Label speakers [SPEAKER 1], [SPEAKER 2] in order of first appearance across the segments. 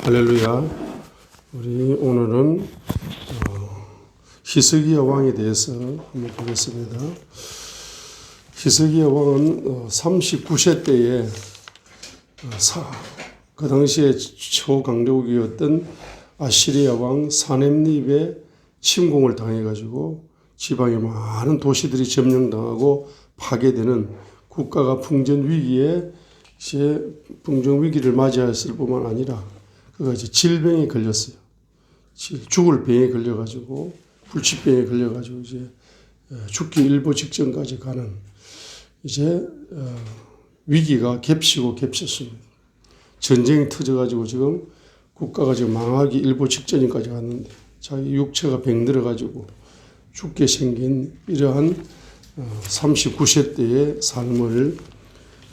[SPEAKER 1] 할렐루야. 우리 오늘은 히스기야 왕에 대해서 한번 보겠습니다. 히스기야 왕은 39세 때에 그 당시에 초강력이었던 아시리아 왕 사넴립의 침공을 당해가지고 지방의 많은 도시들이 점령당하고 파괴되는 국가가 풍전 위기에 이제 풍전 위기를 맞이했을 뿐만 아니라 그가 이제 질병에 걸렸어요. 죽을 병에 걸려가지고 불치병에 걸려가지고 이제 죽기 일보 직전까지 가는 이제 위기가 겹치고 겹쳤습니다. 전쟁이 터져가지고 지금 국가가 지금 망하기 일보 직전까지 갔는데 자기 육체가 병들어가지고 죽게 생긴 이러한 39세 때의 삶을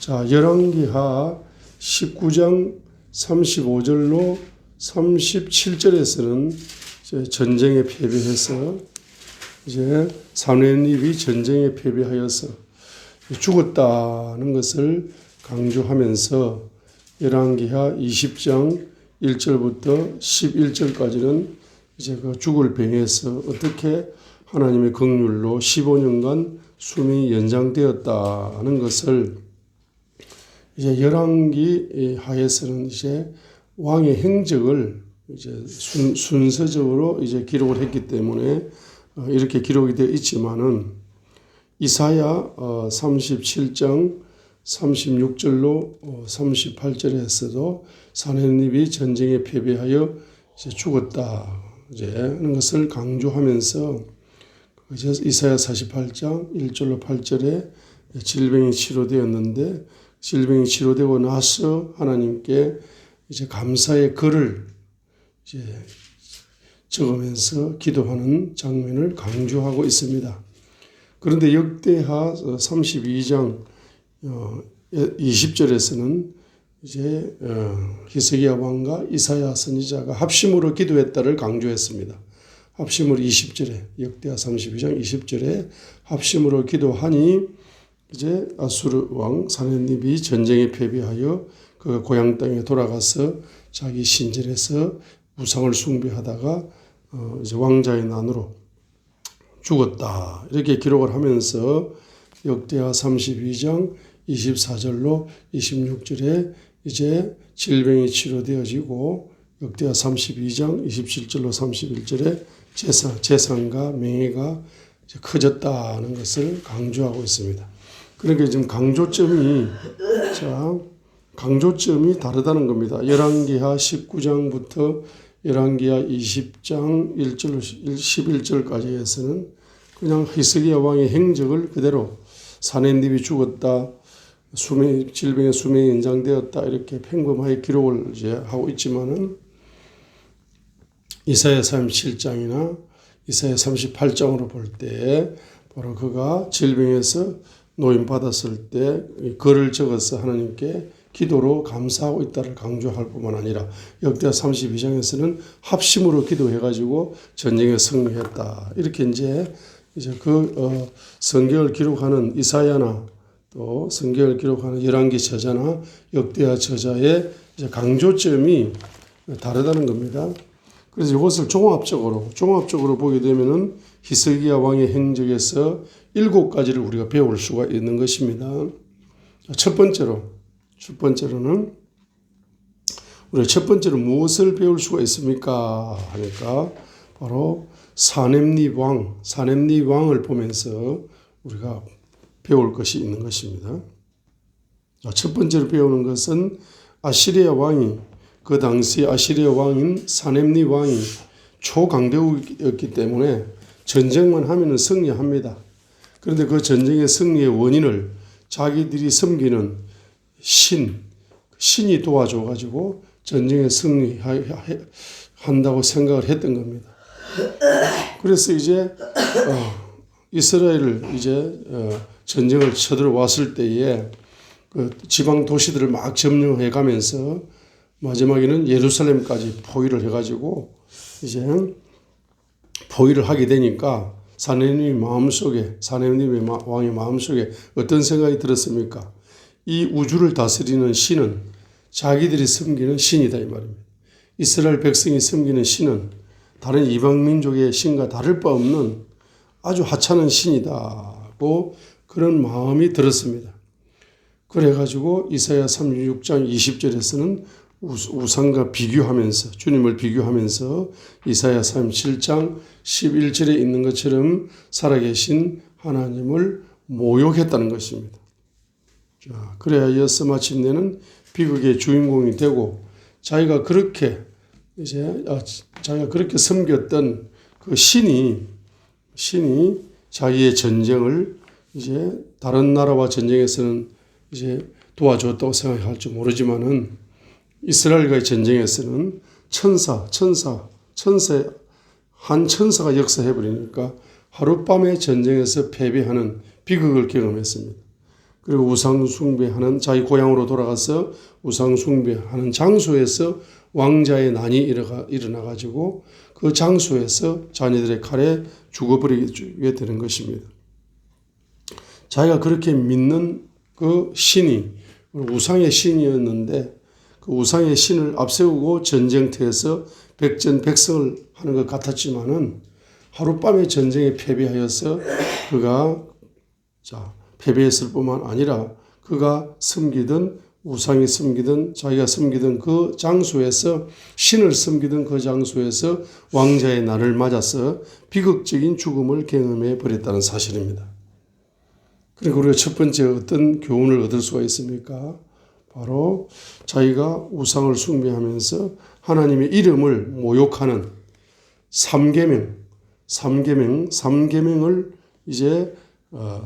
[SPEAKER 1] 열왕기하 19장 35절로 37절에서는 이제 전쟁에 패배해서 이제 사므엘립이 전쟁에 패배하여서 죽었다는 것을 강조하면서 열왕기하 20장 1절부터 11절까지는 이제 그 죽을 병에서 어떻게 하나님의 긍휼로 15년간 수명이 연장되었다는 것을 이제 열왕기 하에서는 이제 왕의 행적을 이제 순서적으로 이제 기록을 했기 때문에 이렇게 기록이 되어 있지만은 이사야 37장 36절로 38절에서도 사므엘립이 전쟁에 패배하여 이제 죽었다 하는 것을 강조하면서 이제 이사야 48장 1절로 8절에 질병이 치료되었는데 질병이 치료되고 나서 하나님께 이제 감사의 글을 이제 적으면서 기도하는 장면을 강조하고 있습니다. 그런데 역대하 32장 20절에서는 이제 히스기야 왕과 이사야 선지자가 합심으로 기도했다를 강조했습니다. 합심으로 20절에 역대하 32장 20절에 합심으로 기도하니 이제 아수르 왕 사므엘립이 전쟁에 패배하여 그 고향 땅에 돌아가서 자기 신전에서 우상을 숭배하다가 이제 왕자의 난으로 죽었다 이렇게 기록을 하면서 역대하 32장 24절로 26절에 이제 질병이 치료되어지고 역대하 32장 27절로 31절에 재산과 명예가 커졌다는 것을 강조하고 있습니다. 그러니까 지금 강조점이 다르다는 겁니다. 열왕기하 19장부터 열왕기하 20장 1절 11절까지 해서는 그냥 히스기야 왕의 행적을 그대로 사므엘립이 죽었다, 질병의 수명이 연장되었다 이렇게 평범하게 기록을 이제 하고 있지만은 이사야 37장이나 이사야 38장으로 볼 때 바로 그가 질병에서 노임 받았을 때 글을 적어서 하나님께 기도로 감사하고 있다를 강조할 뿐만 아니라 역대하 32장에서는 합심으로 기도해가지고 전쟁에 승리했다. 이렇게 이제 그 성경을 기록하는 이사야나 또 성경을 기록하는 열왕기 저자나 역대하 저자의 이제 강조점이 다르다는 겁니다. 그래서 이것을 종합적으로 보게 되면은 히스기야 왕의 행적에서 7가지를 우리가 배울 수가 있는 것입니다. 첫 번째로는 우리가 첫 번째로 무엇을 배울 수가 있습니까? 하니까 바로 사넴립 왕을 보면서 우리가 배울 것이 있는 것입니다. 첫 번째로 배우는 것은 아시리아 왕이 그 당시 아시리아 왕인 사넴립 왕이 초강대국이었기 때문에 전쟁만 하면은 승리합니다. 그런데 그 전쟁의 승리의 원인을 자기들이 섬기는 신이 도와줘가지고 전쟁에 승리한다고 생각을 했던 겁니다. 그래서 이제 이스라엘을 이제 전쟁을 쳐들어왔을 때에 그 지방 도시들을 막 점령해 가면서 마지막에는 예루살렘까지 포위를 해가지고 이제 포위를 하게 되니까 사므엘립의 왕의 마음속에 어떤 생각이 들었습니까? 이 우주를 다스리는 신은 자기들이 섬기는 신이다 이 말입니다. 이스라엘 백성이 섬기는 신은 다른 이방 민족의 신과 다를 바 없는 아주 하찮은 신이다고 그런 마음이 들었습니다. 그래가지고 이사야 36장 20절에서는 우상과 비교하면서 주님을 비교하면서 이사야 37장 11절에 있는 것처럼 살아계신 하나님을 모욕했다는 것입니다. 자, 그래야여서 마침내는 비극의 주인공이 되고 자기가 그렇게 섬겼던 그 신이 자기의 전쟁을 이제 다른 나라와 전쟁에서는 이제 도와줬다고 생각할지 모르지만은 이스라엘과의 전쟁에서는 한 천사가 역사해버리니까 하룻밤에 전쟁에서 패배하는 비극을 경험했습니다. 그리고 우상숭배하는 자기 고향으로 돌아가서 우상숭배하는 장소에서 왕자의 난이 일어나가지고 그 장소에서 자녀들의 칼에 죽어버리게 되는 것입니다. 자기가 그렇게 믿는 그 신이 우상의 신이었는데 그 우상의 신을 앞세우고 전쟁터에서 백전백승을 하는 것 같았지만은 하룻밤에 전쟁에 패배하여서 그가 패배했을 뿐만 아니라 그가 섬기던 우상이 섬기던 자기가 섬기던 그 장소에서 신을 섬기던 그 장소에서 왕자의 날을 맞아서 비극적인 죽음을 경험해 버렸다는 사실입니다. 그리고 우리가 첫 번째 어떤 교훈을 얻을 수가 있습니까? 바로 자기가 우상을 숭배하면서 하나님의 이름을 모욕하는 삼계명을 이제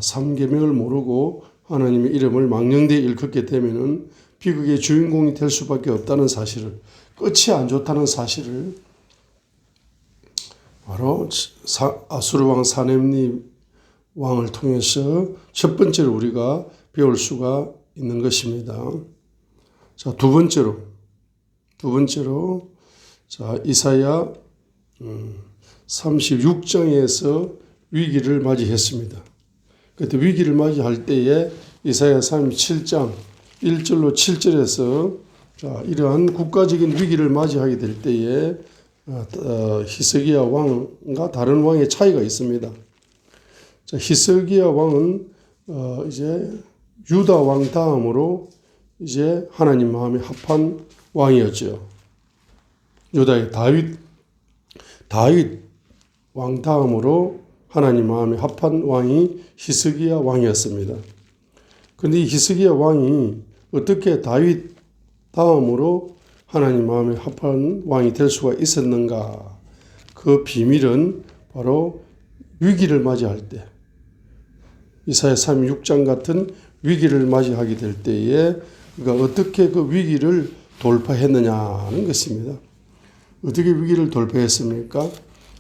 [SPEAKER 1] 삼계명을 모르고 하나님의 이름을 망령되이 일컫게 되면은 비극의 주인공이 될 수밖에 없다는 사실을, 끝이 안 좋다는 사실을 바로 아수르 왕 사넴립 왕을 통해서 첫 번째로 우리가 배울 수가 있는 것입니다. 자, 두 번째로 자, 이사야 36장에서 위기를 맞이했습니다. 그때 위기를 맞이할 때에 이사야 37장 1절로 7절에서 자, 이러한 국가적인 위기를 맞이하게 될 때에 히스기야 왕과 다른 왕의 차이가 있습니다. 자, 히스기야 왕은 이제 유다 왕 다음으로 이제 하나님 마음에 합한 왕이었죠. 유다의 다윗 왕 다음으로 하나님 마음에 합한 왕이 히스기야 왕이었습니다. 그런데 이 히스기야 왕이 어떻게 다윗 다음으로 하나님 마음에 합한 왕이 될 수가 있었는가? 그 비밀은 바로 위기를 맞이할 때, 이사야 36장 같은 위기를 맞이하게 될 때에 그가 어떻게 그 위기를 돌파했느냐는 것입니다. 어떻게 위기를 돌파했습니까?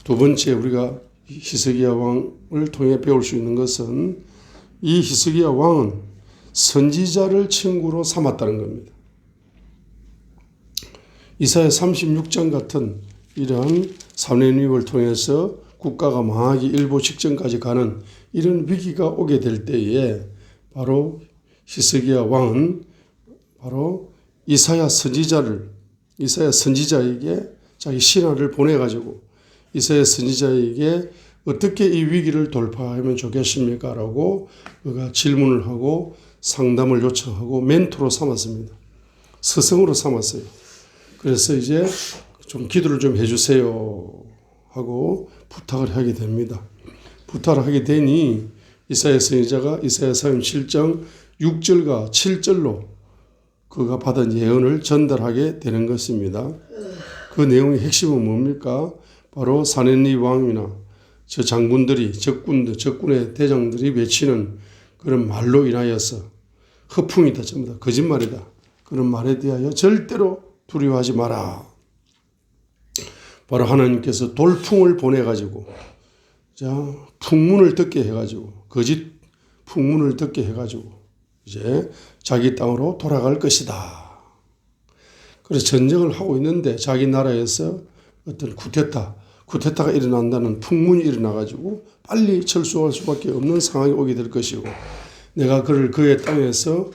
[SPEAKER 1] 두 번째 우리가 히스기야 왕을 통해 배울 수 있는 것은 이 히스기야 왕은 선지자를 친구로 삼았다는 겁니다. 이사야 36장 같은 이러한 사내립을 통해서 국가가 망하기 일보 직전까지 가는 이런 위기가 오게 될 때에 바로 히스기야 왕은 바로 이사야 선지자에게 자기 신하를 보내가지고 이사야 선지자에게 어떻게 이 위기를 돌파하면 좋겠습니까? 라고 그가 질문을 하고 상담을 요청하고 멘토로 삼았습니다. 스승으로 삼았어요. 그래서 이제 좀 기도를 좀 해주세요 하고 부탁을 하게 됩니다. 부탁을 하게 되니 이사야 선지자가 이사야 37장 6절과 7절로 그가 받은 예언을 전달하게 되는 것입니다. 그 내용의 핵심은 뭡니까? 바로 사내립 왕이나 저 장군들이 적군의 대장들이 외치는 그런 말로 인하여서 허풍이다, 전부 다 거짓말이다. 그런 말에 대하여 절대로 두려워하지 마라. 바로 하나님께서 돌풍을 보내가지고 풍문을 듣게 해가지고 거짓 풍문을 듣게 해가지고 이제 자기 땅으로 돌아갈 것이다. 그래서 전쟁을 하고 있는데 자기 나라에서 어떤 쿠데타가 일어난다는 풍문이 일어나가지고 빨리 철수할 수밖에 없는 상황이 오게 될 것이고 내가 그의 땅에서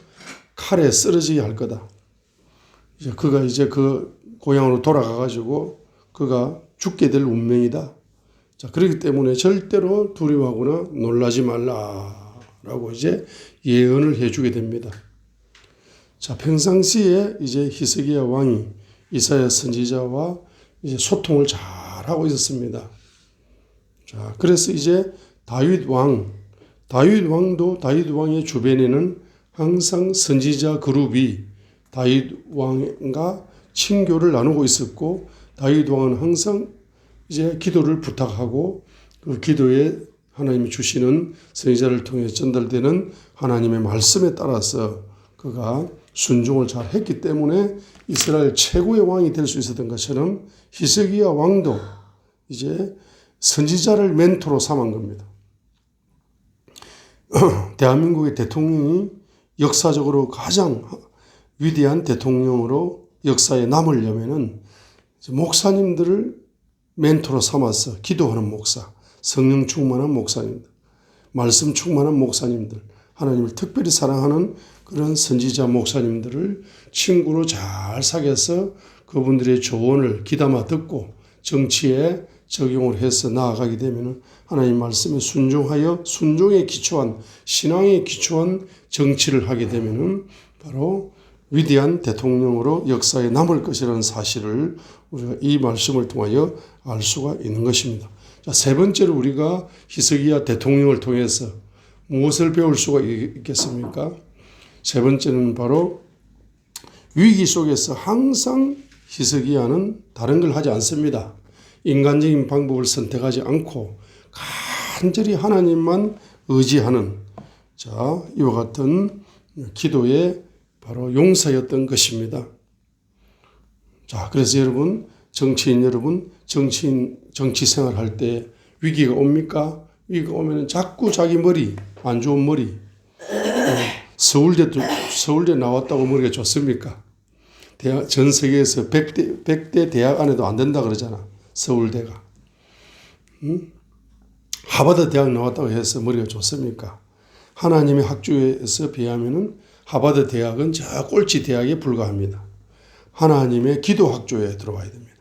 [SPEAKER 1] 칼에 쓰러지게 할 거다. 그가 이제 그 고향으로 돌아가 가지고 그가 죽게 될 운명이다. 자, 그렇기 때문에 절대로 두려워하거나 놀라지 말라라고 이제 예언을 해주게 됩니다. 자, 평상시에 이제 히스기야 왕이 이사야 선지자와 이제 소통을 잘 하고 있었습니다. 자, 그래서 이제 다윗 왕의 주변에는 항상 선지자 그룹이 다윗 왕과 친교를 나누고 있었고, 다윗 왕은 항상 이제 기도를 부탁하고 그 기도에 하나님이 주시는 선지자를 통해 전달되는 하나님의 말씀에 따라서 그가 순종을 잘 했기 때문에 이스라엘 최고의 왕이 될 수 있었던 것처럼 히스기야 왕도 이제 선지자를 멘토로 삼은 겁니다. 대한민국의 대통령이 역사적으로 가장 위대한 대통령으로 역사에 남으려면은 목사님들을 멘토로 삼아서 기도하는 목사, 성령 충만한 목사님들, 말씀 충만한 목사님들, 하나님을 특별히 사랑하는 그런 선지자 목사님들을 친구로 잘 사귀어서 그분들의 조언을 귀담아 듣고 정치에 적용을 해서 나아가게 되면 하나님 말씀에 순종하여 순종에 기초한 신앙에 기초한 정치를 하게 되면 바로 위대한 대통령으로 역사에 남을 것이라는 사실을 우리가 이 말씀을 통하여 알 수가 있는 것입니다. 자, 세 번째로 우리가 히스기야 대통령을 통해서 무엇을 배울 수가 있겠습니까? 세 번째는 바로 위기 속에서 항상 히스기야는 다른 걸 하지 않습니다. 인간적인 방법을 선택하지 않고 간절히 하나님만 의지하는 자, 이와 같은 기도의 바로 용사였던 것입니다. 자, 그래서 여러분, 정치인 여러분, 정치 생활할 때 위기가 옵니까? 위기가 오면 자꾸 자기 머리, 안 좋은 머리, 서울대 나왔다고 머리가 좋습니까? 전 세계에서 100대 대학 안에도 안 된다 그러잖아. 서울대가. 하버드 대학 나왔다고 해서 머리가 좋습니까? 하나님의 학주에서 비하면은 하버드 대학은 저 꼴찌 대학에 불과합니다. 하나님의 기도 학조에 들어와야 됩니다.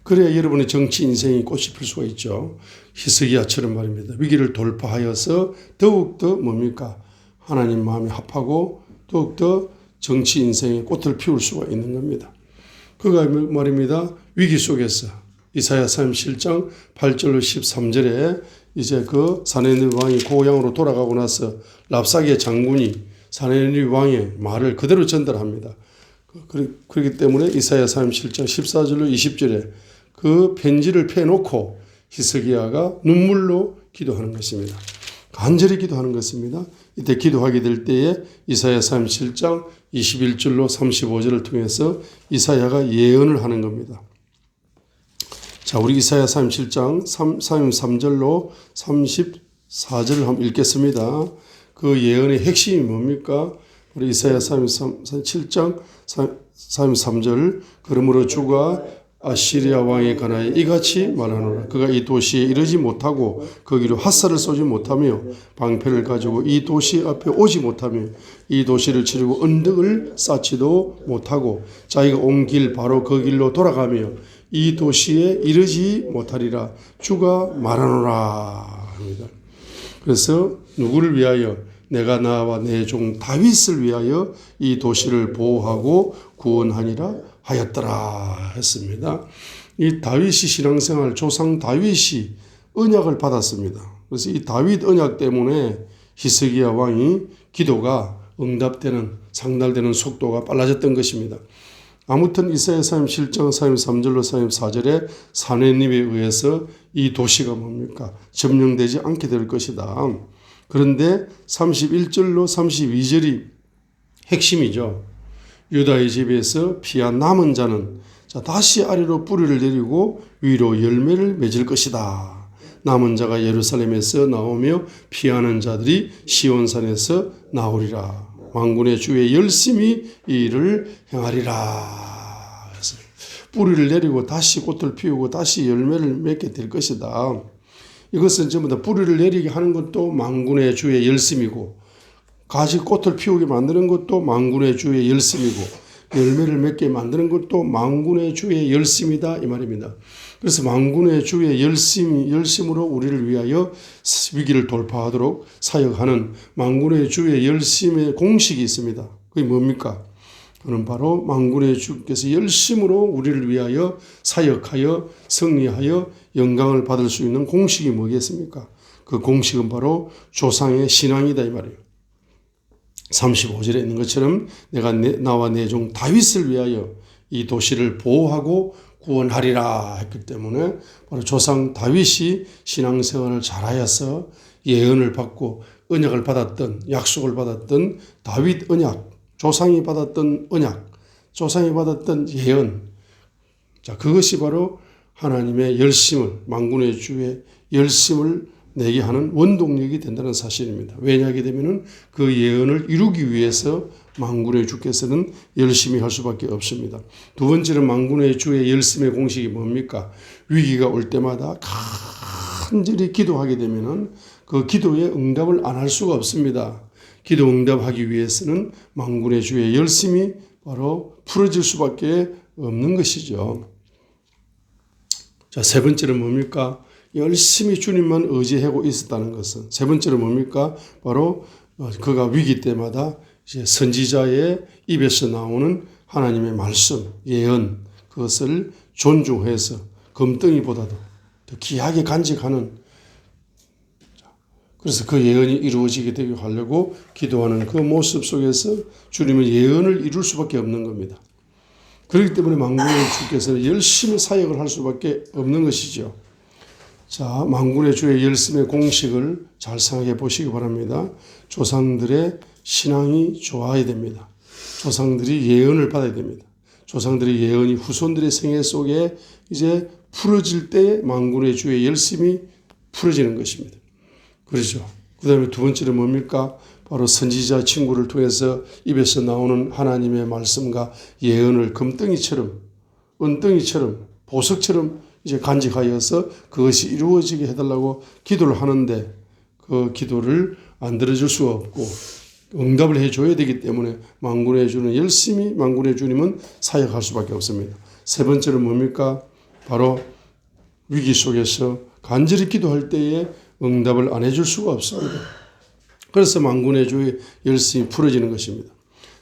[SPEAKER 1] 그래야 여러분의 정치 인생이 꽃이 필 수가 있죠. 히스기야처럼 말입니다. 위기를 돌파하여서 더욱더 뭡니까? 하나님 마음에 합하고 더욱더 정치 인생의 꽃을 피울 수가 있는 겁니다. 그가 말입니다. 위기 속에서 이사야 37장 8절로 13절에 이제 그 사네립 왕이 고향으로 돌아가고 나서 랍사게 장군이 사네립 왕의 말을 그대로 전달합니다. 그렇기 때문에 이사야 37장 14절로 20절에 그 편지를 펴놓고 히스기야가 눈물로 기도하는 것입니다. 간절히 기도하는 것입니다. 이때 기도하게 될 때에 이사야 37장 21절로 35절을 통해서 이사야가 예언을 하는 겁니다. 자, 우리 이사야 37장 33절로 34절을 한번 읽겠습니다. 그 예언의 핵심이 뭡니까? 우리 이사야 37장 33절 그러므로 주가 아시리아 왕에 관하여 이같이 말하노라. 그가 이 도시에 이르지 못하고 거기로 핫살을 쏘지 못하며 방패를 가지고 이 도시 앞에 오지 못하며 이 도시를 치르고 언덕을 쌓지도 못하고 자기가 온 길 바로 그 길로 돌아가며 이 도시에 이르지 못하리라. 주가 말하노라 합니다. 그래서 누구를 위하여? 내가 나와 내 종 다윗을 위하여 이 도시를 보호하고 구원하니라 하였더라 했습니다. 이 다윗이 신앙생활 조상 다윗이 언약을 받았습니다. 그래서 이 다윗 언약 때문에 히스기야 왕이 기도가 응답되는 상달되는 속도가 빨라졌던 것입니다. 아무튼 이사야 37장 33절로 34절에 사네립에 의해서 이 도시가 뭡니까? 점령되지 않게 될 것이다. 그런데 31절로 32절이 핵심이죠. 유다의 집에서 피한 남은 자는 다시 아래로 뿌리를 내리고 위로 열매를 맺을 것이다. 남은 자가 예루살렘에서 나오며 피하는 자들이 시온산에서 나오리라. 왕군의 주의 열심히 이 일을 행하리라. 그래서 뿌리를 내리고 다시 꽃을 피우고 다시 열매를 맺게 될 것이다. 이것은 전부 다 뿌리를 내리게 하는 것도 만군의 주의 열심이고 가지 꽃을 피우게 만드는 것도 만군의 주의 열심이고 열매를 맺게 만드는 것도 만군의 주의 열심이다 이 말입니다. 그래서 만군의 주의 열심으로 우리를 위하여 위기를 돌파하도록 사역하는 만군의 주의 열심의 공식이 있습니다. 그게 뭡니까? 그는 바로 만군의 주께서 열심으로 우리를 위하여 사역하여 승리하여 영광을 받을 수 있는 공식이 뭐겠습니까? 그 공식은 바로 조상의 신앙이다 이 말이에요. 35절에 있는 것처럼 내가 나와 내 종 다윗을 위하여 이 도시를 보호하고 구원하리라 했기 때문에 바로 조상 다윗이 신앙생활을 잘하여서 예언을 받고 언약을 받았던 약속을 받았던 다윗 언약, 조상이 받았던 언약, 조상이 받았던 예언. 자, 그것이 바로 하나님의 열심을, 만군의 주의 열심을 내게 하는 원동력이 된다는 사실입니다. 왜냐하게 되면은 그 예언을 이루기 위해서 만군의 주께서는 열심히 할 수밖에 없습니다. 두 번째는 만군의 주의 열심의 공식이 뭡니까? 위기가 올 때마다 간절히 기도하게 되면은 그 기도에 응답을 안 할 수가 없습니다. 기도 응답하기 위해서는 만군의 주의 열심이 바로 풀어질 수밖에 없는 것이죠. 자, 세 번째는 뭡니까? 열심히 주님만 의지하고 있었다는 것은 세 번째로 뭡니까? 바로 그가 위기 때마다 이제 선지자의 입에서 나오는 하나님의 말씀, 예언 그것을 존중해서 금덩이보다도 더 귀하게 간직하는 그래서 그 예언이 이루어지게 되게 하려고 기도하는 그 모습 속에서 주님은 예언을 이룰 수밖에 없는 겁니다. 그렇기 때문에 만군의 주께서는 열심히 사역을 할 수밖에 없는 것이죠. 자, 만군의 주의 열심의 공식을 잘 생각해 보시기 바랍니다. 조상들의 신앙이 좋아야 됩니다. 조상들이 예언을 받아야 됩니다. 조상들의 예언이 후손들의 생애 속에 이제 풀어질 때 만군의 주의 열심이 풀어지는 것입니다. 그렇죠. 그 다음에 두 번째는 뭡니까? 바로 선지자 친구를 통해서 입에서 나오는 하나님의 말씀과 예언을 금덩이처럼, 은덩이처럼, 보석처럼 이제 간직하여서 그것이 이루어지게 해달라고 기도를 하는데 그 기도를 안 들어줄 수가 없고 응답을 해줘야 되기 때문에 만군의 주는 열심히 만군의 주님은 사역할 수밖에 없습니다. 세 번째는 뭡니까? 바로 위기 속에서 간절히 기도할 때에 응답을 안 해줄 수가 없습니다. 그래서 만군의 주의 열심히 풀어지는 것입니다.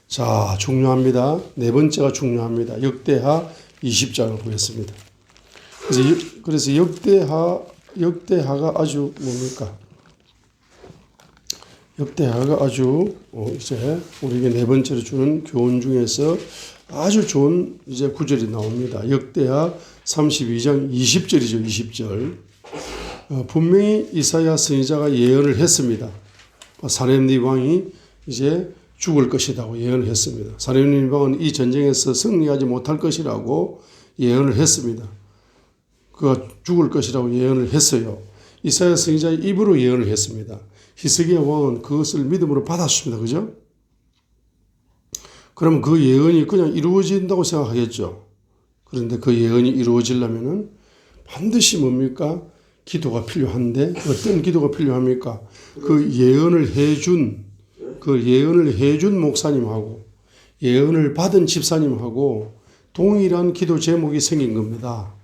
[SPEAKER 1] 자, 중요합니다. 네 번째가 중요합니다. 역대하 20장을 보겠습니다. 그래서 역대하가 아주 뭡니까? 역대하가 아주 이제 우리에게 네 번째로 주는 교훈 중에서 아주 좋은 이제 구절이 나옵니다. 역대하 32장 20절이죠. 20절. 분명히 이사야 선지자가 예언을 했습니다. 사렙립 왕이 이제 죽을 것이라고 예언을 했습니다. 사렙립 왕은 이 전쟁에서 승리하지 못할 것이라고 예언을 했습니다. 그가 죽을 것이라고 예언을 했어요. 이사야 선지자의 입으로 예언을 했습니다. 히스기야 왕은 그것을 믿음으로 받았습니다. 그죠? 그러면 그 예언이 그냥 이루어진다고 생각하겠죠. 그런데 그 예언이 이루어지려면은 반드시 뭡니까? 기도가 필요한데 어떤 기도가 필요합니까? 그 예언을 해준 목사님하고 예언을 받은 집사님하고 동일한 기도 제목이 생긴 겁니다.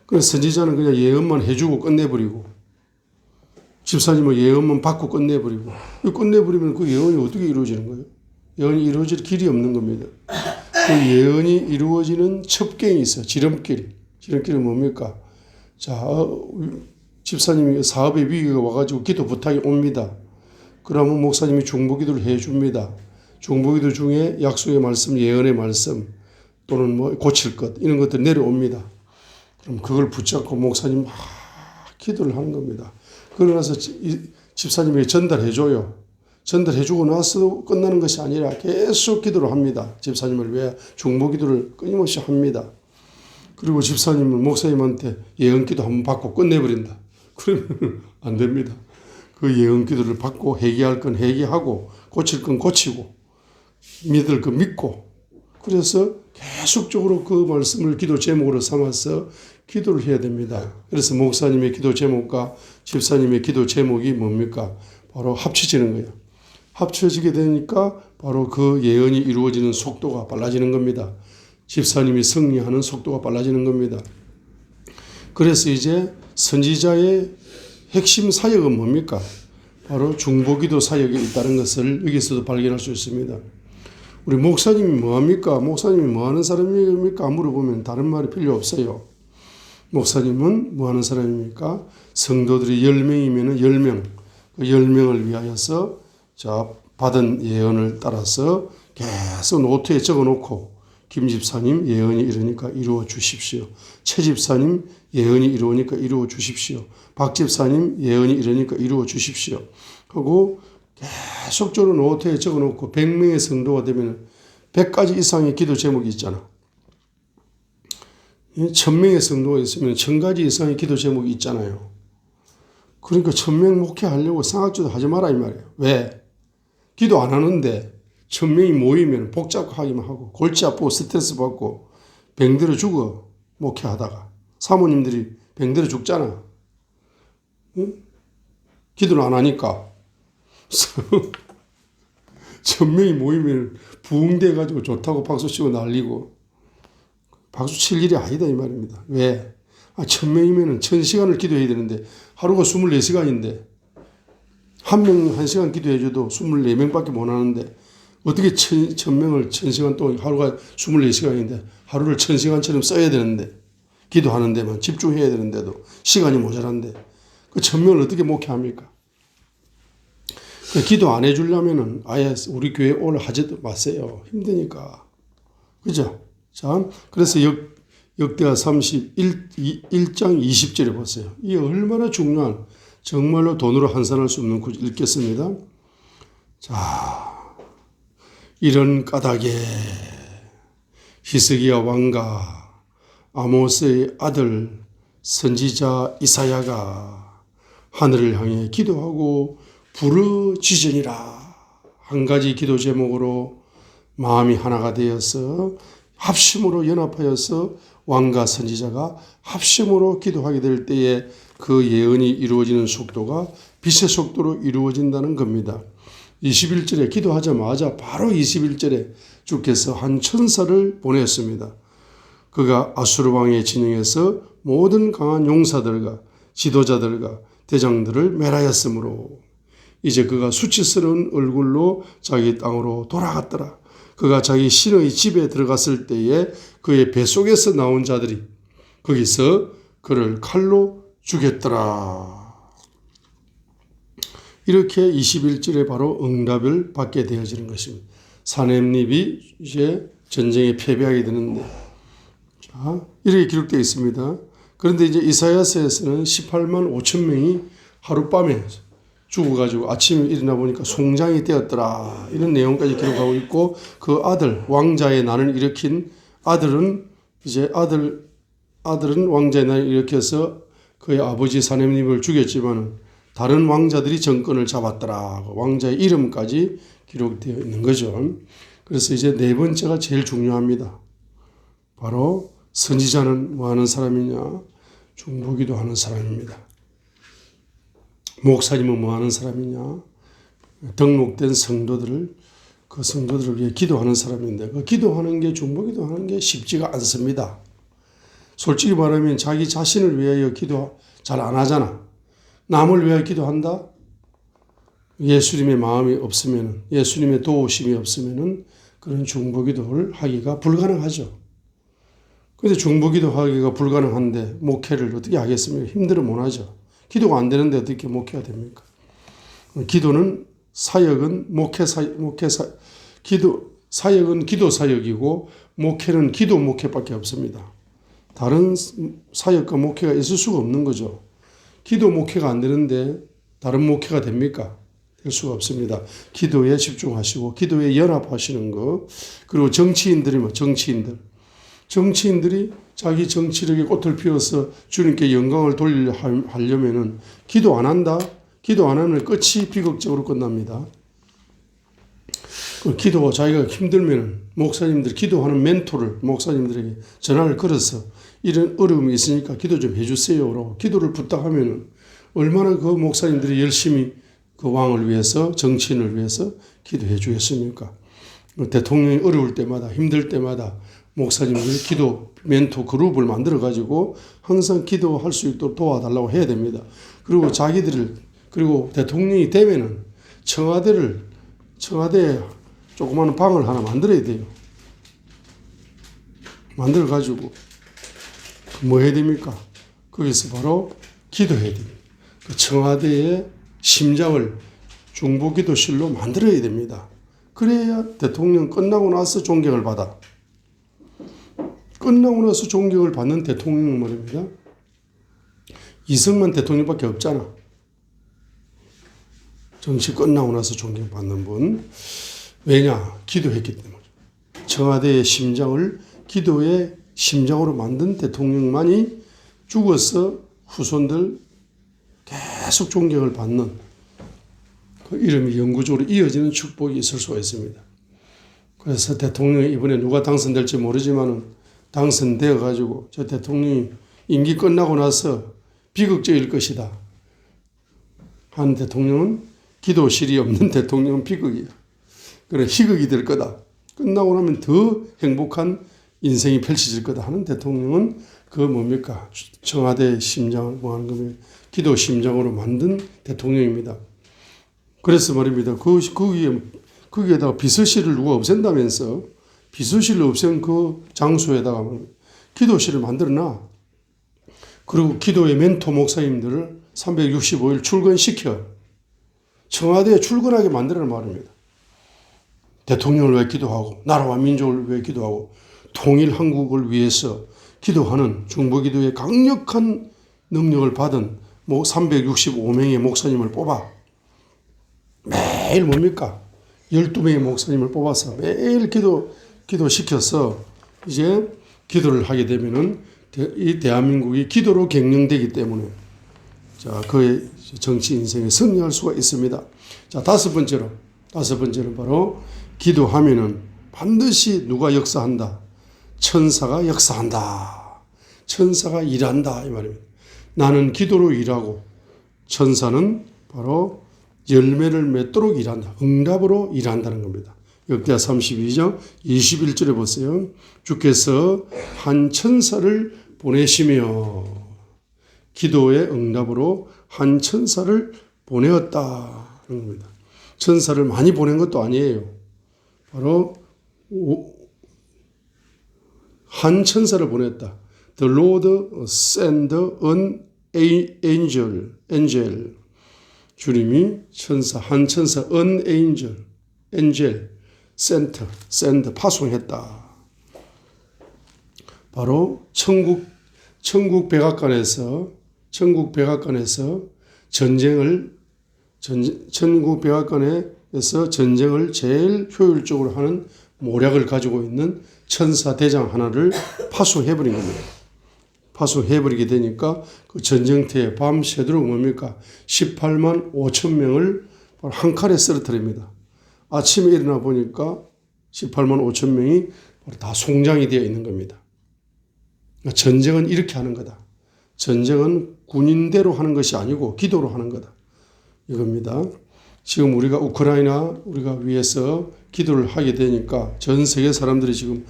[SPEAKER 1] 그래서 선지자는 그냥 예언만 해주고 끝내버리고 집사님은 예언만 받고 끝내버리고 끝내버리면 그 예언이 어떻게 이루어지는 거예요? 예언이 이루어질 길이 없는 겁니다. 그 예언이 이루어지는 첩경이 있어요. 지름길. 지름길은 뭡니까? 자, 집사님이 사업의 위기가 와가지고 기도 부탁이 옵니다. 그러면 목사님이 중보기도를 해줍니다. 중보기도 중에 약속의 말씀, 예언의 말씀 또는 뭐 고칠 것 이런 것들 내려옵니다. 그럼 그걸 붙잡고 목사님 막 기도를 하는 겁니다. 그러고 나서 집사님에게 전달해줘요. 전달해주고 나서 끝나는 것이 아니라 계속 기도를 합니다. 집사님을 위해 중보기도를 끊임없이 합니다. 그리고 집사님은 목사님한테 예언기도 한번 받고 끝내버린다. 그러면 안 됩니다. 그 예언기도를 받고 회개할 건 회개하고 고칠 건 고치고 믿을 건 믿고 그래서 계속적으로 그 말씀을 기도 제목으로 삼아서 기도를 해야 됩니다. 그래서 목사님의 기도 제목과 집사님의 기도 제목이 뭡니까? 바로 합쳐지는 거예요. 합쳐지게 되니까 바로 그 예언이 이루어지는 속도가 빨라지는 겁니다. 집사님이 승리하는 속도가 빨라지는 겁니다. 그래서 이제 선지자의 핵심 사역은 뭡니까? 바로 중보기도 사역에 있다는 것을 여기서도 발견할 수 있습니다. 우리 목사님이 뭐합니까? 목사님이 뭐하는 사람입니까? 물어보면 다른 말이 필요 없어요. 목사님은 뭐하는 사람입니까? 성도들이 10명이면 10명, 그 10명을 위하여서 받은 예언을 따라서 계속 노트에 적어놓고 김 집사님 예언이 이러니까 이루어 주십시오. 최 집사님 예언이 이루어니까 이루어 주십시오. 박 집사님 예언이 이러니까 이루어 주십시오. 하고 계속적으로 노트에 적어놓고 100명의 성도가 되면 100가지 이상의 기도 제목이 있잖아. 1000명의 성도가 있으면 1000가지 이상의 기도 제목이 있잖아요. 그러니까 1000명 목회하려고 생각도 하지 마라 이 말이에요. 왜? 기도 안 하는데 1000명이 모이면 복잡하기만 하고 골치 아프고 스트레스 받고 병들어 죽어. 목회하다가 사모님들이 병들어 죽잖아. 응? 기도를 안 하니까 1000명이 모이면 부흥돼 가지고 좋다고 박수 치고 난리고 박수 칠 일이 아니다 이 말입니다. 왜? 1000명이면 1000시간을 기도해야 되는데 하루가 24시간인데 한 명 1시간 기도해줘도 24명밖에 못 하는데 어떻게 1000명을 1000시간 동안 하루가 24시간인데 하루를 1000시간처럼 써야 되는데 기도하는 데만 집중해야 되는데도 시간이 모자란데 그 1000명을 어떻게 목회합니까? 기도 안 해주려면은 아예 우리 교회 올 하지도 마세요. 힘드니까. 그죠? 자, 그래서 역대하 31장 20절에 보세요. 이게 얼마나 중요한 정말로 돈으로 환산할 수 없는 구절 읽겠습니다. 자, 이런 까닭에 히스기야 왕과 아모스의 아들 선지자 이사야가 하늘을 향해 기도하고 부르짖으니라. 한 가지 기도 제목으로 마음이 하나가 되어서 합심으로 연합하여서 왕과 선지자가 합심으로 기도하게 될 때에 그 예언이 이루어지는 속도가 빛의 속도로 이루어진다는 겁니다. 21절에 기도하자마자 바로 21절에 주께서 한 천사를 보냈습니다. 그가 아수르 왕의 진영에서 모든 강한 용사들과 지도자들과 대장들을 멸하였으므로 이제 그가 수치스러운 얼굴로 자기 땅으로 돌아갔더라. 그가 자기 신의 집에 들어갔을 때에 그의 뱃속에서 나온 자들이 거기서 그를 칼로 죽였더라. 이렇게 21절에 바로 응답을 받게 되어지는 것입니다. 사nem립이 이제 전쟁에 패배하게 되는데, 자, 이렇게 기록되어 있습니다. 그런데 이제 이사야서에서는 18만 5천 명이 하룻밤에 죽어가지고 아침에 일어나 보니까 송장이 되었더라. 이런 내용까지 기록하고 있고, 그 아들, 왕자의 난을 일으킨 아들은 이제 아들은 왕자의 난을 일으켜서 그의 아버지 사nem립을 죽였지만 다른 왕자들이 정권을 잡았더라. 왕자의 이름까지 기록되어 있는 거죠. 그래서 이제 네 번째가 제일 중요합니다. 바로 선지자는 뭐 하는 사람이냐? 중보기도 하는 사람입니다. 목사님은 뭐 하는 사람이냐? 등록된 성도들을 그 성도들을 위해 기도하는 사람인데 그 기도하는 게 중보기도 하는 게 쉽지가 않습니다. 솔직히 말하면 자기 자신을 위하여 기도 잘 안 하잖아. 남을 위하여 기도한다? 예수님의 마음이 없으면, 예수님의 도우심이 없으면 그런 중보기도를 하기가 불가능하죠. 그런데 중보기도 하기가 불가능한데 목회를 어떻게 하겠습니까? 힘들어 못하죠. 기도가 안 되는데 어떻게 목회가 됩니까? 기도는 사역은 사역은 기도 사역이고 목회는 기도 목회밖에 없습니다. 다른 사역과 목회가 있을 수가 없는 거죠. 기도 목회가 안 되는데 다른 목회가 됩니까? 될 수가 없습니다. 기도에 집중하시고 기도에 연합하시는 것. 그리고 정치인들이 자기 정치력의 꽃을 피워서 주님께 영광을 돌리려면은 기도 안 한다? 기도 안 하면 끝이 비극적으로 끝납니다. 기도가 자기가 힘들면 목사님들 기도하는 멘토를 목사님들에게 전화를 걸어서 이런 어려움이 있으니까 기도 좀 해주세요라고 기도를 부탁하면 얼마나 그 목사님들이 열심히 그 왕을 위해서 정치인을 위해서 기도해 주겠습니까? 대통령이 어려울 때마다 힘들 때마다 목사님들 기도 멘토 그룹을 만들어 가지고 항상 기도할 수 있도록 도와달라고 해야 됩니다. 그리고 자기들을 그리고 대통령이 되면은 청와대에 조그마한 방을 하나 만들어야 돼요. 만들어 가지고 뭐 해야 됩니까? 거기서 바로 기도해야 됩니다. 그 청와대의 심장을 중보기도실로 만들어야 됩니다. 그래야 대통령 끝나고 나서 존경을 받아. 끝나고 나서 존경을 받는 대통령은 말입니다. 이승만 대통령밖에 없잖아. 정치 끝나고 나서 존경받는 분. 왜냐? 기도했기 때문에. 청와대의 심장을 기도의 심장으로 만든 대통령만이 죽어서 후손들 계속 존경을 받는 그 이름이 영구적으로 이어지는 축복이 있을 수가 있습니다. 그래서 대통령이 이번에 누가 당선될지 모르지만은 당선되어 가지고 저 대통령이 임기 끝나고 나서 비극적일 것이다 한 대통령은 기도실이 없는 대통령은 비극이야. 그래 희극이 될 거다. 끝나고 나면 더 행복한 인생이 펼쳐질 거다 하는 대통령은 그 뭡니까? 청와대 심장을 뭐 하는 거면 기도 심장으로 만든 대통령입니다. 그래서 말입니다. 거기에다가 비서실을 누가 없앤다면서 비서실을 없앤 그 장소에다가 기도실을 만들어놔. 그리고 기도의 멘토 목사님들을 365일 출근시켜. 청와대에 출근하게 만들어라 말입니다. 대통령을 위해 기도하고 나라와 민족을 위해 기도하고 통일 한국을 위해서 기도하는 중보기도의 강력한 능력을 받은 365명의 목사님을 뽑아 매일 뭡니까? 12명의 목사님을 뽑아서 매일 기도시켜서 이제 기도를 하게 되면은 이 대한민국이 기도로 경영되기 때문에 자, 그의 정치 인생에 승리할 수가 있습니다. 자, 다섯 번째는 바로 기도하면은 반드시 누가 역사한다. 천사가 역사한다. 천사가 일한다. 이 말입니다. 나는 기도로 일하고 천사는 바로 열매를 맺도록 일한다. 응답으로 일한다는 겁니다. 역대하 32장 21절에 보세요. 주께서 한 천사를 보내시며 기도의 응답으로 한 천사를 보내었다는 겁니다. 천사를 많이 보낸 것도 아니에요. 바로 한 천사를 보냈다. The Lord sent an angel. 주님이 한 천사, an angel, send, 파송했다. 바로 천국 백악관에서 천국 백악관에서 전쟁을 제일 효율적으로 하는 모략을 가지고 있는 천사 대장 하나를 파송해버린 겁니다. 파송해버리게 되니까 그 전쟁터에 밤새도록 뭡니까? 18만 5천 명을 한 칼에 쓰러뜨립니다. 아침에 일어나 보니까 18만 5천 명이 다 송장이 되어 있는 겁니다. 전쟁은 이렇게 하는 거다. 전쟁은 군인대로 하는 것이 아니고 기도로 하는 거다. 이겁니다. 지금 우리가 우리가 위해서 기도를 하게 되니까 전 세계 사람들이 지금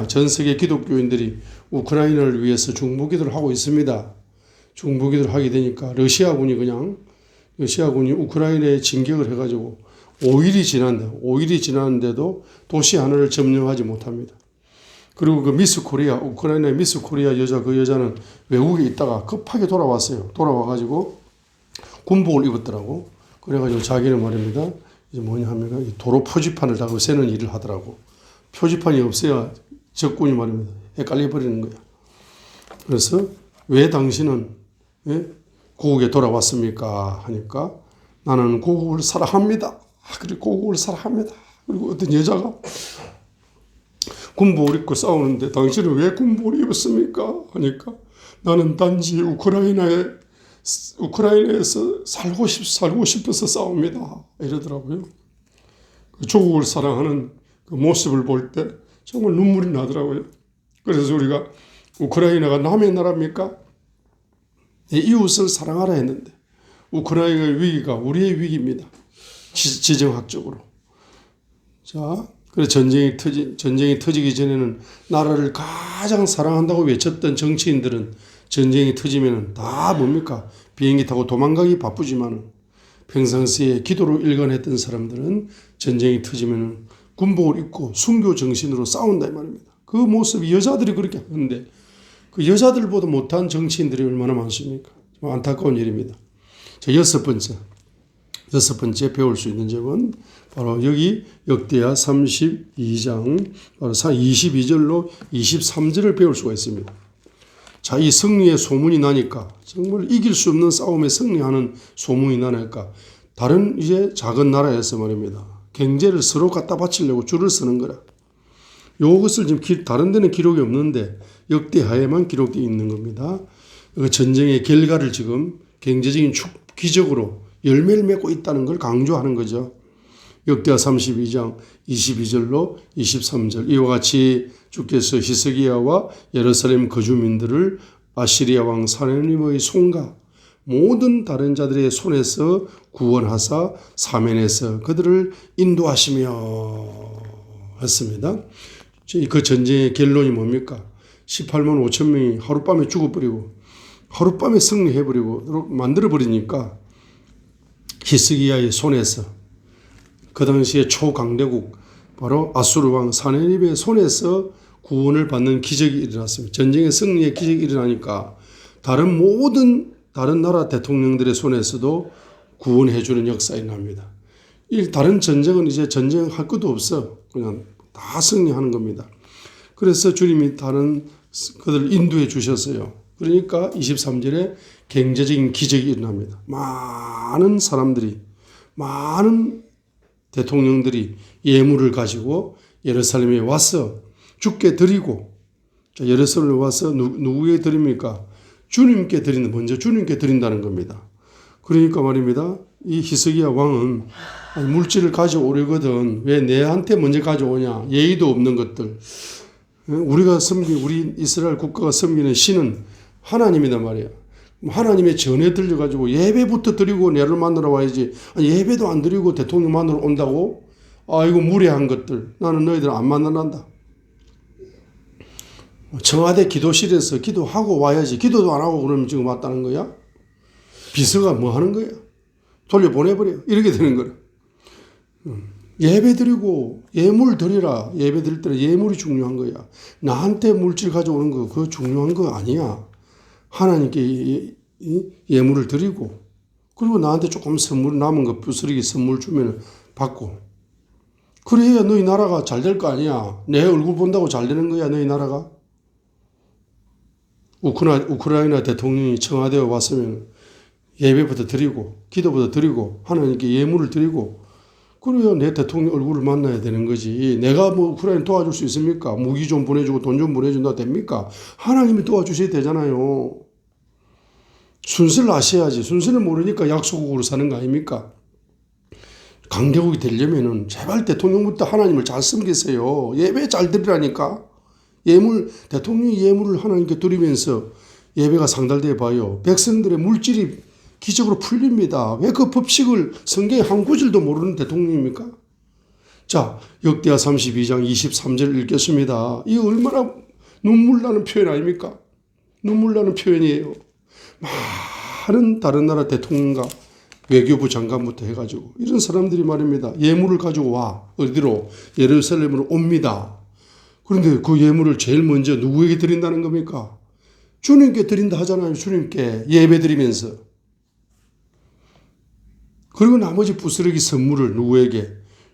[SPEAKER 1] 전 세계 기독교인들이 우크라이나를 위해서 중보기도를 하고 있습니다. 중보기도를 하게 되니까 러시아군이 우크라이나에 진격을 해가지고 5일이 지났는데도 도시 하나를 점령하지 못합니다. 그리고 그 우크라이나의 미스 코리아 그 여자는 외국에 있다가 급하게 돌아왔어요. 돌아와가지고 군복을 입었더라고. 그래가지고 자기는 말입니다. 이제 뭐냐 하면 이 도로 표지판을 다 세는 일을 하더라고. 표지판이 없어야 적군이 말입니다. 헷갈려 버리는 거야. 그래서 왜 당신은 고국에 돌아왔습니까? 하니까 나는 고국을 사랑합니다. 그리고 고국을 사랑합니다. 그리고 어떤 여자가 군복을 입고 싸우는데 당신은 왜 군복을 입었습니까? 하니까 나는 단지 우크라이나에서 살고 싶어서 싸웁니다. 이러더라고요. 그 조국을 사랑하는 그 모습을 볼 때 정말 눈물이 나더라고요. 그래서 우리가 우크라이나가 남의 나라입니까? 이웃을 사랑하라 했는데 우크라이나의 위기가 우리의 위기입니다. 지정학적으로. 자, 그래서 전쟁이 터지기 전에는 나라를 가장 사랑한다고 외쳤던 정치인들은 전쟁이 터지면 다 뭡니까? 비행기 타고 도망가기 바쁘지만 평상시에 기도로 일관했던 사람들은 전쟁이 터지면 군복을 입고 순교 정신으로 싸운다 이 말입니다. 그 모습이 여자들이 그렇게 하는데 그 여자들보다 못한 정치인들이 얼마나 많습니까? 안타까운 일입니다. 자, 여섯 번째 배울 수 있는 점은 바로 여기 역대하 32장 바로 22절로 23절을 배울 수가 있습니다. 자, 이 승리의 소문이 나니까 정말 이길 수 없는 싸움에 승리하는 소문이 나니까 다른 이제 작은 나라에서 말입니다. 경제를 서로 갖다 바치려고 줄을 서는 거라. 이것을 지금 다른 데는 기록이 없는데 역대하에만 기록되어 있는 겁니다. 그 전쟁의 결과를 지금 경제적인 기적으로 열매를 맺고 있다는 걸 강조하는 거죠. 역대하 32장 22절로 23절 이와 같이 주께서 히스기야와 예루살렘 거주민들을 아시리아 왕 사네립의 손과 모든 다른 자들의 손에서 구원하사 사면에서 그들을 인도하시며 했습니다. 그 전쟁의 결론이 뭡니까? 18만 5천 명이 하룻밤에 죽어버리고 하룻밤에 승리해버리고 만들어버리니까 히스기야의 손에서 그 당시에 초강대국 바로 아수르 왕 사네립의 손에서 구원을 받는 기적이 일어났습니다. 전쟁의 승리의 기적이 일어나니까 모든 다른 나라 대통령들의 손에서도 구원해 주는 역사가 일어납니다. 다른 전쟁은 이제 전쟁할 것도 없어. 그냥 다 승리하는 겁니다. 그래서 주님이 그들을 인도해 주셨어요. 그러니까 23절에 경제적인 기적이 일어납니다. 많은 사람들이, 많은 대통령들이 예물을 가지고 예루살렘에 와서 주께 드리고, 자, 예루살렘에 와서 누구에게 드립니까? 주님께 먼저 주님께 드린다는 겁니다. 그러니까 말입니다. 이 히스기야 왕은 물질을 가져오려거든 왜 내한테 먼저 가져오냐? 예의도 없는 것들. 우리 이스라엘 국가가 섬기는 신은 하나님이란 말이야. 하나님의 전에 들려가지고 예배부터 드리고 내를 만나러 와야지. 예배도 안 드리고 대통령 만나러 온다고? 아이고 무례한 것들. 나는 너희들 안 만나난다. 청와대 기도실에서 기도하고 와야지. 기도도 안 하고 그러면 지금 왔다는 거야? 비서가 뭐 하는 거야? 돌려보내버려. 이렇게 되는 거야. 예배 드리고 예물 드리라. 예배 드릴 때는 예물이 중요한 거야. 나한테 물질 가져오는 거 그거 중요한 거 아니야. 하나님께 예물을 드리고 그리고 나한테 조금 선물 남은 거 부스러기 선물 주면 받고 그래야 너희 나라가 잘 될 거 아니야. 내 얼굴 본다고 잘 되는 거야 너희 나라가. 우크라이나 대통령이 청와대에 왔으면 예배부터 드리고 기도부터 드리고 하나님께 예물을 드리고 그래야 내 대통령 얼굴을 만나야 되는 거지. 내가 뭐 우크라이나 도와줄 수 있습니까? 무기 좀 보내주고 돈 좀 보내준다 됩니까? 하나님이 도와주셔야 되잖아요. 순서를 아셔야지. 순서를 모르니까 약소국으로 사는 거 아닙니까? 강대국이 되려면은 제발 대통령부터 하나님을 잘 섬기세요. 예배 잘 드리라니까. 대통령이 예물을 하나님께 드리면서 예배가 상달돼 봐요. 백성들의 물질이 기적으로 풀립니다. 왜 그 법칙을 성경에 한 구절도 모르는 대통령입니까? 자, 역대하 32장 23절 읽겠습니다. 이 얼마나 눈물 나는 표현 아닙니까? 눈물 나는 표현이에요. 많은 다른 나라 대통령과 외교부 장관부터 해가지고 이런 사람들이 말입니다. 예물을 가지고 와. 어디로? 예루살렘으로 옵니다. 그런데 그 예물을 제일 먼저 누구에게 드린다는 겁니까? 주님께 드린다 하잖아요. 주님께 예배 드리면서. 그리고 나머지 부스러기 선물을 누구에게?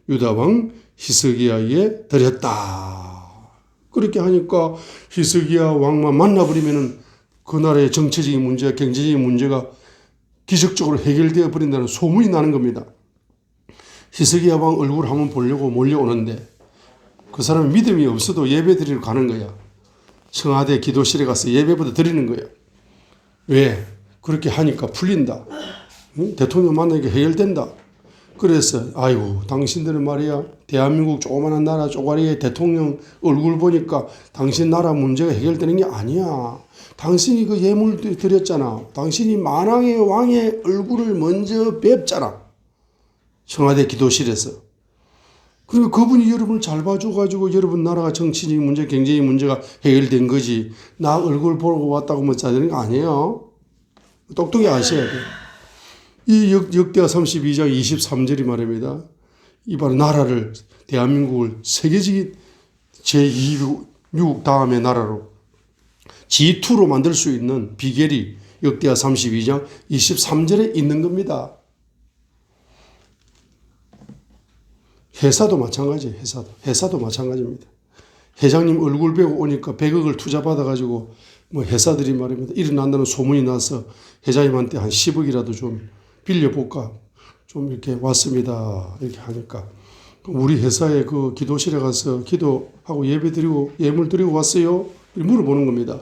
[SPEAKER 1] 유다왕 히스기야에 드렸다. 그렇게 하니까 히스기야 왕만 만나버리면은 그 나라의 정치적인 문제, 경제적인 문제가 기적적으로 해결되어 버린다는 소문이 나는 겁니다. 히스기야 왕 얼굴 한번 보려고 몰려오는데 그 사람은 믿음이 없어도 예배 드리러 가는 거야. 청와대 기도실에 가서 예배부터 드리는 거야. 왜? 그렇게 하니까 풀린다. 대통령 만나니까 해결된다. 그래서 아이고 당신들은 말이야 대한민국 조그마한 나라 쪼가리에 대통령 얼굴 보니까 당신 나라 문제가 해결되는 게 아니야. 당신이 그 예물 드렸잖아. 당신이 만왕의 왕의 얼굴을 먼저 뵙잖아. 청와대 기도실에서. 그러니까 그분이 여러분을 잘 봐줘가지고 여러분 나라가 정치적인 문제, 경제적인 문제가 해결된 거지. 나 얼굴 보고 왔다고 뭐 짜되는 거 아니에요. 똑똑히 아셔야 돼요. 이 역대하 32장 23절이 말입니다. 이 바로 나라를, 대한민국을 세계적인 제2 미국 다음의 나라로 G2로 만들 수 있는 비결이 역대하 32장 23절에 있는 겁니다. 회사도 마찬가지예요. 회사도 마찬가지입니다. 회장님 얼굴 배고 오니까 100억을 투자받아가지고 뭐 회사들이 말입니다. 일어난다는 소문이 나서 회장님한테 한 10억이라도 좀 빌려볼까? 좀 이렇게 왔습니다. 이렇게 하니까. 우리 회사에 그 기도실에 가서 기도하고 예배 드리고 예물 드리고 왔어요? 물어보는 겁니다.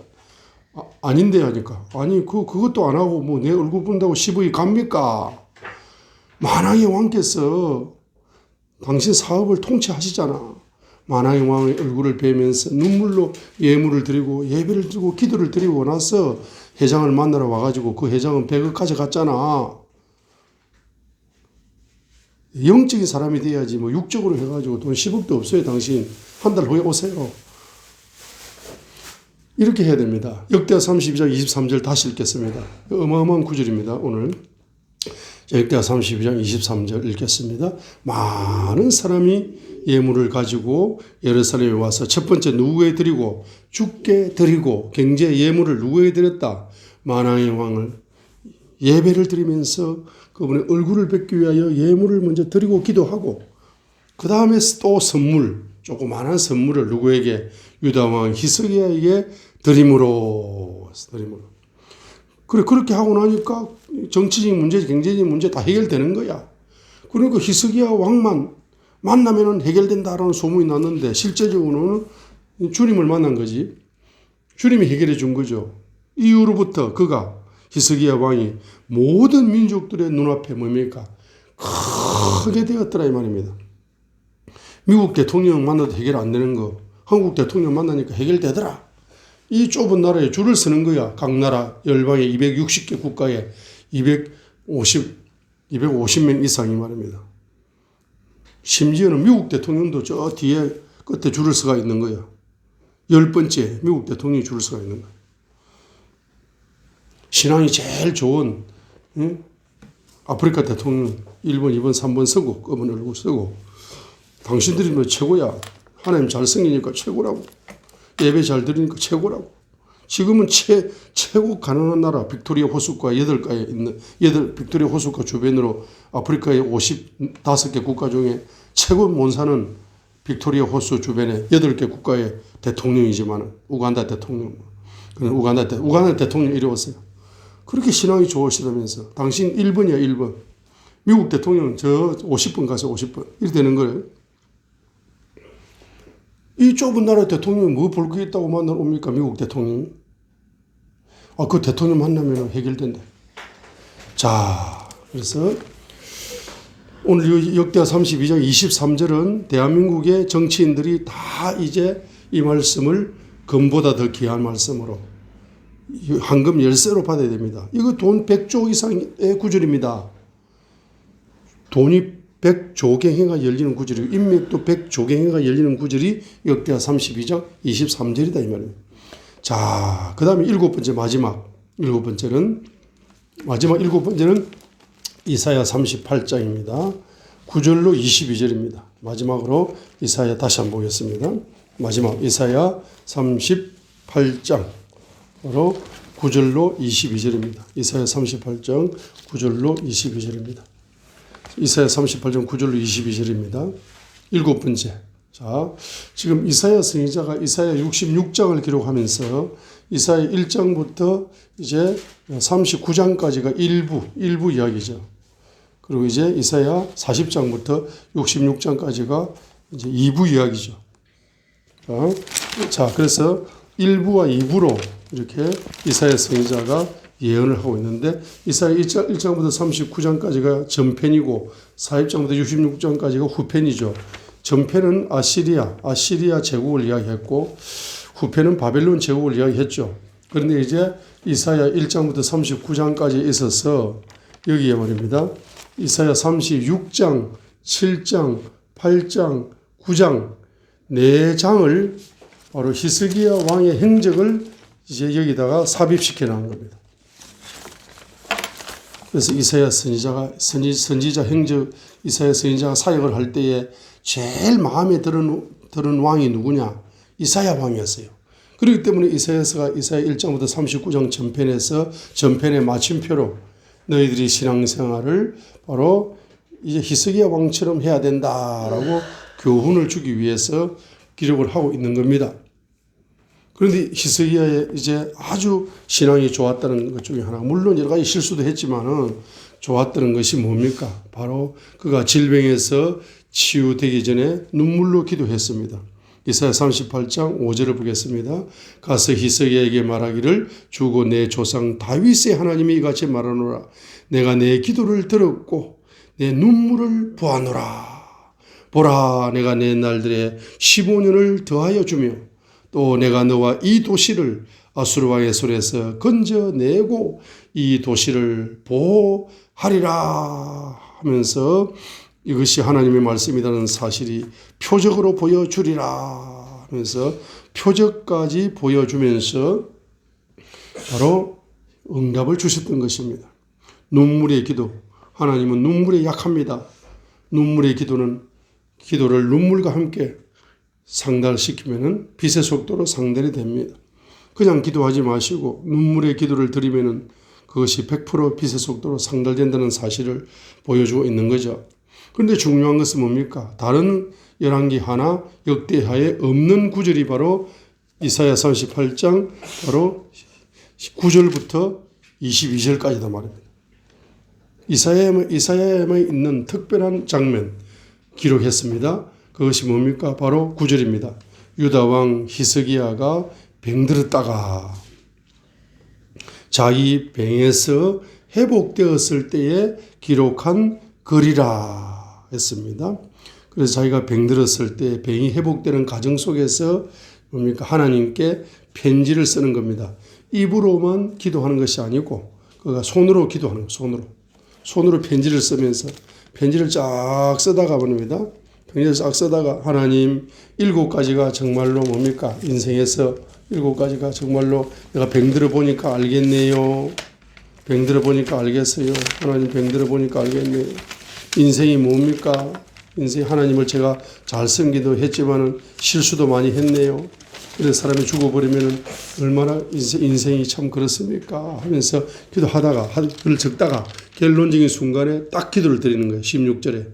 [SPEAKER 1] 아닌데 하니까. 아니, 그것도 안 하고 뭐 내 얼굴 본다고 10억이 갑니까? 만왕의 왕께서 당신 사업을 통치하시잖아. 만왕의 왕의 얼굴을 뵈면서 눈물로 예물을 드리고 예배를 드리고 기도를 드리고 나서 회장을 만나러 와가지고 그 회장은 100억 가져갔잖아. 영적인 사람이 돼야지 뭐 육적으로 해가지고 돈 10억도 없어요. 당신 한 달 후에 오세요. 이렇게 해야 됩니다. 역대하 32장 23절 다시 읽겠습니다. 어마어마한 구절입니다. 오늘 역대하 32장 23절 읽겠습니다. 많은 사람이 예물을 가지고 예루살렘에 와서 첫 번째 누구에게 드리고 주께 드리고 경제 예물을 누구에게 드렸다. 만왕의 왕을 예배를 드리면서 그분의 얼굴을 뵙기 위하여 예물을 먼저 드리고 기도하고 그 다음에 또 선물, 조그마한 선물을 누구에게? 유다왕 히스기야에게 드림으로. 그래, 그렇게 하고 나니까 정치적인 문제, 경제적인 문제 다 해결되는 거야. 그러니까 히스기야 왕만 만나면 해결된다라는 소문이 났는데 실제적으로는 주님을 만난 거지. 주님이 해결해 준 거죠. 이후로부터 그가 히스기야 왕이 모든 민족들의 눈앞에 뭡니까? 크게 되었더라 이 말입니다. 미국 대통령 만나도 해결 안 되는 거 한국 대통령 만나니까 해결되더라. 이 좁은 나라에 줄을 서는 거야. 각 나라 열방의 260개 국가에 250명 이상이 말입니다. 심지어는 미국 대통령도 저 뒤에 끝에 줄을 서가 있는 거야. 10번째 미국 대통령이 줄을 서가 있는 거야. 신앙이 제일 좋은 아프리카 대통령 1번, 2번, 3번 서고 검은 얼굴 서고 당신들이 뭐 최고야. 하나님 잘생기니까 최고라고. 예배 잘 드리니까 최고라고. 지금은 최고 가난한 나라 빅토리아 호수가 8가에 있는 빅토리아 호수가 주변으로 아프리카의 55개 국가 중에 최고 못 사는 빅토리아 호수 주변에 8개 국가의 대통령이지만 우간다 대통령. 우간다 대통령 이리 왔어요. 그렇게 신앙이 좋으시다면서 당신 1번이야 1번. 미국 대통령 저 50번 가서 50번 이렇게 되는 거예요. 이 좁은 나라 대통령이 뭐 볼 게 있다고 만나러 옵니까? 미국 대통령이. 그 대통령 만나면 해결된다. 자, 그래서 오늘 역대하 32장 23절은 대한민국의 정치인들이 다 이제 이 말씀을 금보다 더 귀한 말씀으로 황금 열쇠로 받아야 됩니다. 이거 돈 100조 이상의 구절입니다. 돈이 100조갱이가 열리는 구절이고 인맥도 100조갱이가 열리는 구절이 역대하 32장 23절이다 이 말입니다. 자, 그 다음에 일곱 번째는 이사야 38장입니다. 9절로 22절입니다. 마지막으로 이사야 다시 한번 보겠습니다. 마지막 이사야 38장으로 9절로 22절입니다. 이사야 38장 9절로 22절입니다. 이사야 38장 9절로 22절입니다. 일곱 번째. 자, 지금 이사야 선지자가 이사야 66장을 기록하면서 이사야 1장부터 이제 39장까지가 일부 이야기죠. 그리고 이제 이사야 40장부터 66장까지가 이제 2부 이야기죠. 자, 그래서 1부와 2부로 이렇게 이사야 선지자가 예언을 하고 있는데 이사야 1장부터 39장까지가 전편이고 40장부터 66장까지가 후편이죠. 전편은 아시리아 제국을 이야기했고 후편은 바벨론 제국을 이야기했죠. 그런데 이제 이사야 1장부터 39장까지 있어서 여기에 말입니다. 이사야 36장, 7장, 8장, 9장, 4장을 바로 히스기야 왕의 행적을 이제 여기다가 삽입시켜 놓은 겁니다. 그래서 이사야 선지자 행적, 이사야 선지자가 사역을 할 때에 제일 마음에 드는 왕이 누구냐? 이사야 왕이었어요. 그렇기 때문에 이사야서가 이사야 1장부터 39장 전편의 마침표로 너희들이 신앙생활을 바로 이제 히스기야 왕처럼 해야 된다라고 교훈을 주기 위해서 기록을 하고 있는 겁니다. 그런데 히스기야의 이제 아주 신앙이 좋았다는 것 중에 하나, 물론 여러 가지 실수도 했지만은 좋았다는 것이 뭡니까? 바로 그가 질병에서 치유되기 전에 눈물로 기도했습니다. 이사야 38장 5절을 보겠습니다. 가서 히스기야에게 말하기를 주고 내 조상 다윗의 하나님이 이같이 말하노라. 내가 내 기도를 들었고 내 눈물을 보았노라. 보라, 내가 내 날들에 15년을 더하여 주며 또 내가 너와 이 도시를 아수르 왕의 손에서 건져내고 이 도시를 보호하리라 하면서 이것이 하나님의 말씀이라는 사실이 표적으로 보여주리라 하면서 표적까지 보여주면서 바로 응답을 주셨던 것입니다. 눈물의 기도. 하나님은 눈물에 약합니다. 눈물의 기도를 눈물과 함께 상달시키면은 빛의 속도로 상달이 됩니다. 그냥 기도하지 마시고 눈물의 기도를 드리면은 그것이 100% 빛의 속도로 상달된다는 사실을 보여주고 있는 거죠. 그런데 중요한 것은 뭡니까? 다른 열왕기 하나 역대하에 없는 구절이 바로 이사야 38장 바로 9절부터 22절까지다 말입니다. 이사야에만 있는 특별한 장면 기록했습니다. 그것이 뭡니까? 바로 9절입니다. 유다 왕 히스기야가 병들었다가 자기 병에서 회복되었을 때에 기록한 글이라 했습니다. 그래서 자기가 병들었을 때 병이 회복되는 과정 속에서 뭡니까? 하나님께 편지를 쓰는 겁니다. 입으로만 기도하는 것이 아니고 그가 손으로 기도하는 거예요. 손으로 편지를 쓰면서 편지를 쫙 쓰다가 봅니다. 편지를 쫙 쓰다가 하나님 7가지가 정말로 뭡니까? 인생에서 7가지가 정말로 내가 병들어 보니까 알겠네요. 병들어 보니까 알겠어요. 하나님 병들어 보니까 알겠네요. 인생이 뭡니까? 인생 하나님을 제가 잘 섬기도 했지만은 실수도 많이 했네요. 그래서 사람이 죽어버리면 얼마나 인생이 참 그렇습니까? 하면서 기도하다가 글을 적다가 결론적인 순간에 딱 기도를 드리는 거예요. 16절에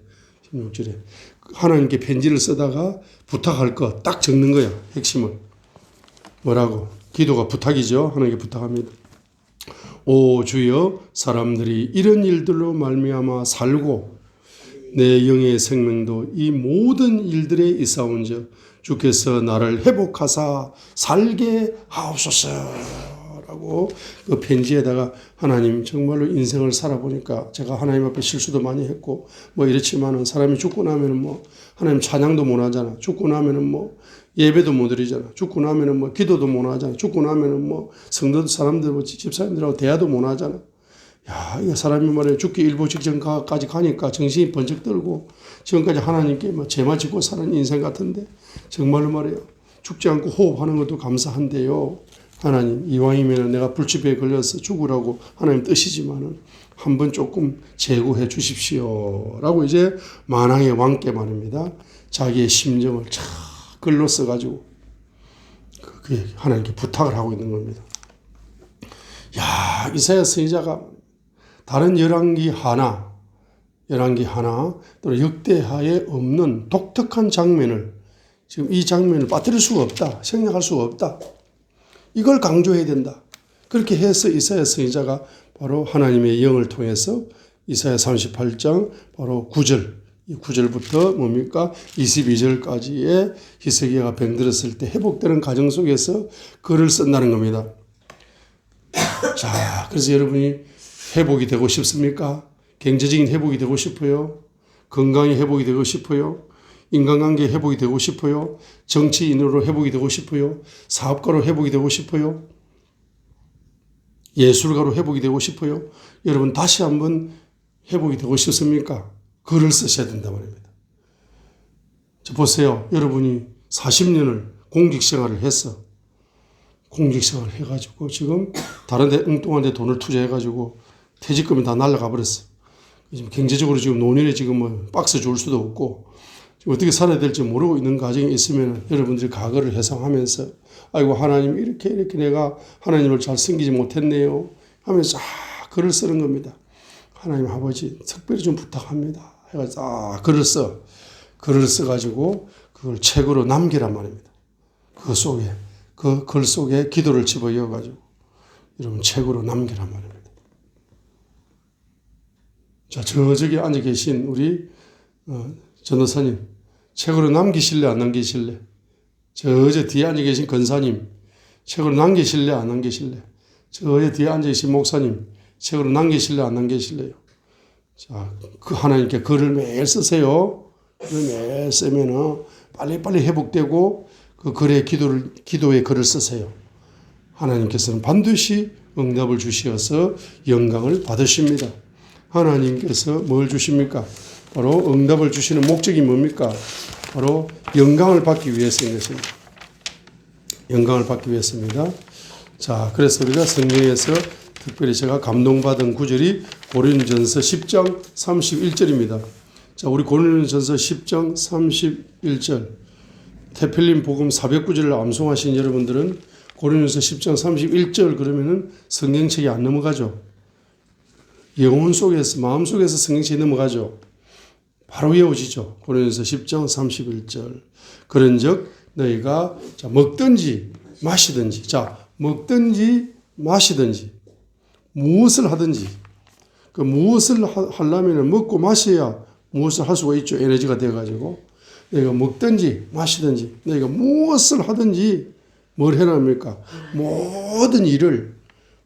[SPEAKER 1] 하나님께 편지를 쓰다가 부탁할 거 딱 적는 거야. 핵심을. 뭐라고? 기도가 부탁이죠. 하나님께 부탁합니다. 오 주여, 사람들이 이런 일들로 말미암아 살고 내 영의 생명도 이 모든 일들에 있사온즉 주께서 나를 회복하사 살게 하옵소서라고 그 편지에다가 하나님 정말로 인생을 살아보니까 제가 하나님 앞에 실수도 많이 했고 뭐 이렇지만은 사람이 죽고 나면은 뭐 하나님 찬양도 못 하잖아. 죽고 나면은 뭐 예배도 못 드리잖아. 죽고 나면은 뭐 기도도 못 하잖아. 죽고 나면은 뭐 성도 사람들 뭐 집사님들하고 대화도 못 하잖아. 야, 이 사람이 말이야 죽기 일보 직전까지 가니까 정신이 번쩍 들고 지금까지 하나님께 뭐 죄만 짓고 사는 인생 같은데 정말로 말이야 죽지 않고 호흡하는 것도 감사한데요. 하나님 이왕이면 내가 불치병에 걸려서 죽으라고 하나님 뜻이지만은 한번 조금 제구해 주십시오. 라고 이제 만왕의 왕께 말입니다. 자기의 심정을 쫙 글로 써가지고 그게 하나님께 부탁을 하고 있는 겁니다. 야, 이사야 선지자가 다른 열왕기 하나 또는 역대하에 없는 독특한 장면을 지금 이 장면을 빠뜨릴 수가 없다. 생략할 수가 없다. 이걸 강조해야 된다. 그렇게 해서 이사야 선지자가 바로 하나님의 영을 통해서 이사야 38장 바로 9절, 이 9절부터 뭡니까? 22절까지의 히스기야가 병들었을 때 회복되는 과정 속에서 글을 쓴다는 겁니다. 자, 그래서 여러분이 회복이 되고 싶습니까? 경제적인 회복이 되고 싶어요? 건강의 회복이 되고 싶어요? 인간관계 회복이 되고 싶어요? 정치인으로 회복이 되고 싶어요? 사업가로 회복이 되고 싶어요? 예술가로 회복이 되고 싶어요? 여러분 다시 한번 회복이 되고 싶습니까? 글을 쓰셔야 된단 말입니다. 보세요. 여러분이 40년을 공직생활을 했어. 공직생활을 해가지고 지금 다른 데 엉뚱한 데 돈을 투자해가지고 퇴직금이 다 날아가 버렸어. 지금 경제적으로 지금 노년에 지금 뭐 박스 줄 수도 없고 지금 어떻게 살아야 될지 모르고 있는 가정에 있으면 여러분들이 과거를 회상하면서 아이고 하나님 이렇게 내가 하나님을 잘 섬기지 못했네요 하면서 글을 쓰는 겁니다. 하나님 아버지 특별히 좀 부탁합니다. 해가지고 글을 써가지고 그걸 책으로 남기란 말입니다. 그 속에 그 글 속에 기도를 집어넣어가지고 여러분 책으로 남기란 말입니다. 자, 저기 앉아 계신 우리 전도사님 책으로 남기실래 안 남기실래? 저 뒤에 앉아 계신 권사님 책으로 남기실래 안 남기실래? 저 뒤에 앉아 계신 목사님 책으로 남기실래 안 남기실래요? 자, 그 하나님께 글을 매일 쓰세요. 글을 매일 쓰면은 빨리빨리 회복되고 그 기도의 글을 쓰세요. 하나님께서는 반드시 응답을 주시어서 영광을 받으십니다. 하나님께서 뭘 주십니까? 바로 응답을 주시는 목적이 뭡니까? 바로 영광을 받기 위해서인 것입니다. 영광을 받기 위해서입니다. 자, 그래서 우리가 성경에서 특별히 제가 감동받은 구절이 고린도전서 10장 31절입니다. 자, 우리 고린도전서 10장 31절. 태필린 복음 409절을 암송하신 여러분들은 고린도전서 10장 31절 그러면은 성경책이 안 넘어가죠. 영혼 속에서 마음 속에서 성경책이 넘어가죠. 바로 외워지죠. 고린도전서 10장 31절. 그런즉 너희가 먹든지 마시든지 먹든지 마시든지 무엇을 하든지 그 무엇을 하려면 먹고 마셔야 무엇을 할 수가 있죠. 에너지가 되어가지고 너희가 먹든지 마시든지 너희가 무엇을 하든지 뭘 해랍니까? 모든 일을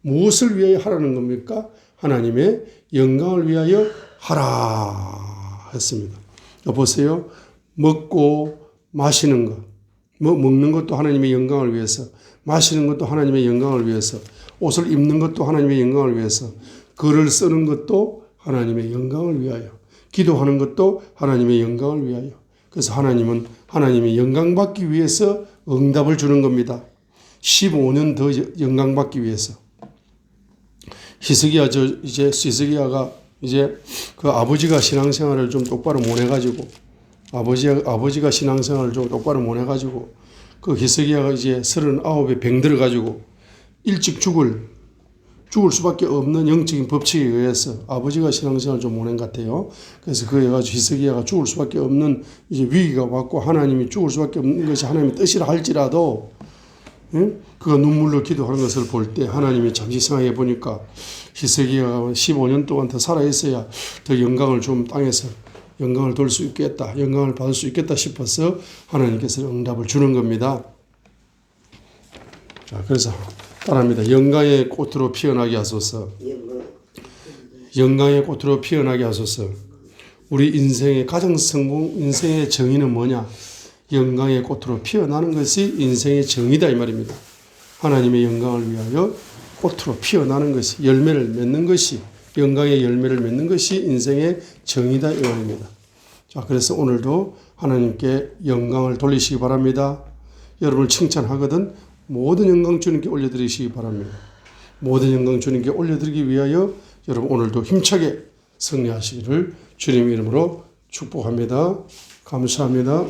[SPEAKER 1] 무엇을 위하여 하라는 겁니까? 하나님의 영광을 위하여 하라 했습니다. 보세요. 먹고 마시는 것, 먹는 것도 하나님의 영광을 위해서, 마시는 것도 하나님의 영광을 위해서, 옷을 입는 것도 하나님의 영광을 위해서, 글을 쓰는 것도 하나님의 영광을 위하여, 기도하는 것도 하나님의 영광을 위하여. 그래서 하나님은 하나님의 영광받기 위해서 응답을 주는 겁니다. 15년 더 영광받기 위해서. 히스기야가 이제 그 아버지가 신앙생활을 좀 똑바로 못 해가지고 아버지가 신앙생활을 좀 똑바로 못 해가지고 그 히스기야가 이제 39에 병들어가지고 일찍 죽을 수밖에 없는 영적인 법칙에 의해서 아버지가 신앙생활을 좀 못 한 것 같아요. 그래서 그래 가지고 히스기야가 죽을 수밖에 없는 이제 위기가 왔고 하나님이 죽을 수밖에 없는 것이 하나님의 뜻이라 할지라도 그가 눈물로 기도하는 것을 볼 때 하나님이 잠시 생각해 보니까 히스기야가 15년 동안 더 살아있어야 더 영광을 좀 땅에서 영광을 돌 수 있겠다, 영광을 받을 수 있겠다 싶어서 하나님께서 응답을 주는 겁니다. 자, 그래서 따라합니다. 영광의 꽃으로 피어나게 하소서. 영광의 꽃으로 피어나게 하소서. 우리 인생의 가장 인생의 정의는 뭐냐? 영광의 꽃으로 피어나는 것이 인생의 정의다 이 말입니다. 하나님의 영광을 위하여 꽃으로 피어나는 것이 열매를 맺는 것이 영광의 열매를 맺는 것이 인생의 정의다 이 말입니다. 자, 그래서 오늘도 하나님께 영광을 돌리시기 바랍니다. 여러분을 칭찬하거든 모든 영광 주님께 올려드리시기 바랍니다. 모든 영광 주님께 올려드리기 위하여 여러분 오늘도 힘차게 승리하시기를 주님 이름으로 축복합니다. 감사합니다.